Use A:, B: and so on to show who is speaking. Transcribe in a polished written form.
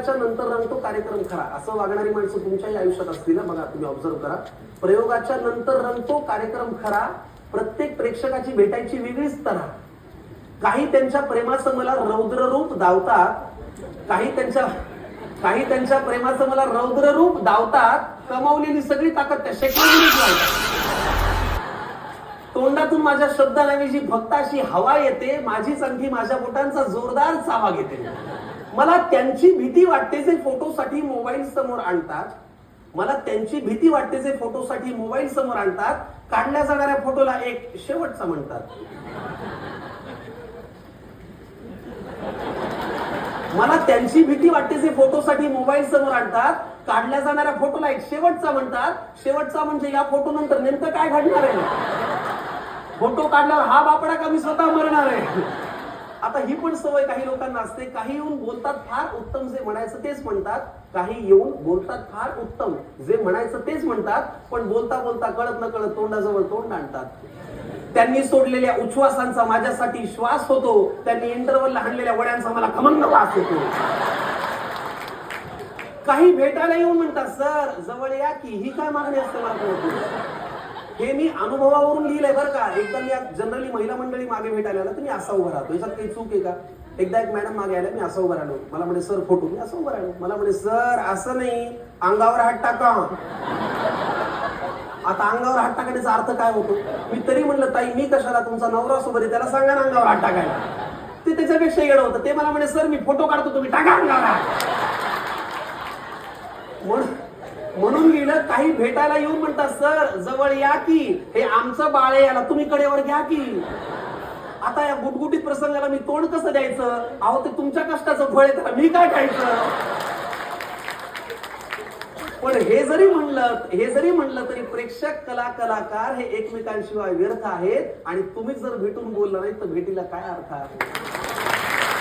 A: प्रयोगाच्या नंतर रंगतो कार्यक्रम खरा, असं वागणारी माणसं तुमच्याही आयुष्यात असतील ना. बघा, तुम्ही ऑब्झर्व करा. प्रयोगाच्या नंतर रंगतो कार्यक्रम खरा, प्रत्येक प्रेक्षकाची भेटायची वेगळीच तऱ्हा. काही त्यांच्या प्रेमाचं मला रौद्र रूप दावतात, काही त्यांच्या प्रेमाचं मला रौद्र रूप दावतात, कमावलेली सगळी ताकद त्या शेकड्यावरच लावतात. तोंडातून माझ्या शब्दांऐवजी फक्त अशी हवा येते, माझीच अंगठी माझ्या बोटांचा जोरदार चावा घेते. मला त्यांची भीती वाटते जे फोटोसाठी मोबाईल समोर आणतात, मला त्यांची भीती वाटते जे फोटोसाठी मोबाईल समोर आणतात, काढल्या जाणाऱ्या फोटोला एक शेवटचा म्हणतात. मला त्यांची भीती वाटते जे फोटोसाठी मोबाईल समोर आणतात, काढल्या जाणाऱ्या फोटोला एक शेवटचा म्हणतात. शेवटचा म्हणजे या फोटो नंतर नेमकं काय घडणार आहे, फोटो काढल्यावर हा बापडा का मी स्वतः मरणार आहे. आता ही पण सवय काही लोकांना असते. काही येऊन बोलतात फार उत्तम, जे म्हणायचं तेच म्हणतात. काही येऊन बोलतात फार उत्तम, जे म्हणायचं तेच म्हणतात, पण बोलता बोलता कळत न कळत तोंडाजवळ तोंड आणतात. त्यांनी सोडलेल्या उच्छ्वासांचा माझ्यासाठी श्वास होतो, त्यांनी इंटरव्हलला हाणलेल्या वड्यांचा मला खमंग वास होतो. काही भेटायला येऊन म्हणतात, सर जवळ या की, ही काय मागणी असते मला कळत. हे मी अनुभवावरून लिहिलंय बरं का. एकदा मी जनरली महिला मंडळी मागे भेटायला आला तर मी असा उभा राहतो, याच्यात काही चूक आहे का. एकदा एक मॅडम मागे आल्या, मी असं उभा राहिलो. मला म्हणे सर फोटो, मी असं उभा राहिलो. मला म्हणे सर असं नाही, अंगावर हात टाका. आता अंगावर हात टाकण्याचा अर्थ काय होतो. मी तरी म्हणलं ताई मी कशाला, तुमचा नवरा सोबत आहे, त्याला सांगा ना अंगावर हात टाकायला. ते त्याच्यापेक्षा येडं होतं. ते मला म्हणे सर मी फोटो काढतो, तुम्ही टाका अंगावर हात. म्हणून गेलं. काही भेटायला येऊन म्हणतात, सर जवळ या की, हे आमचं बाळ आहे, याला तुम्ही कडेवर घ्या की. आता या गुटगुटीत प्रसंगाला मी तोंड कसं द्यायचं. अहो ते तुमच्या कष्टाचं फळ आहे, त्याला मी काय खायचं. पण हे जरी म्हणलं तरी प्रेक्षक कलाकार हे एकमेकांशिवाय व्यर्थ आहेत. आणि तुम्हीच जर भेटून बोलला नाही तर भेटीला काय अर्थ आहे.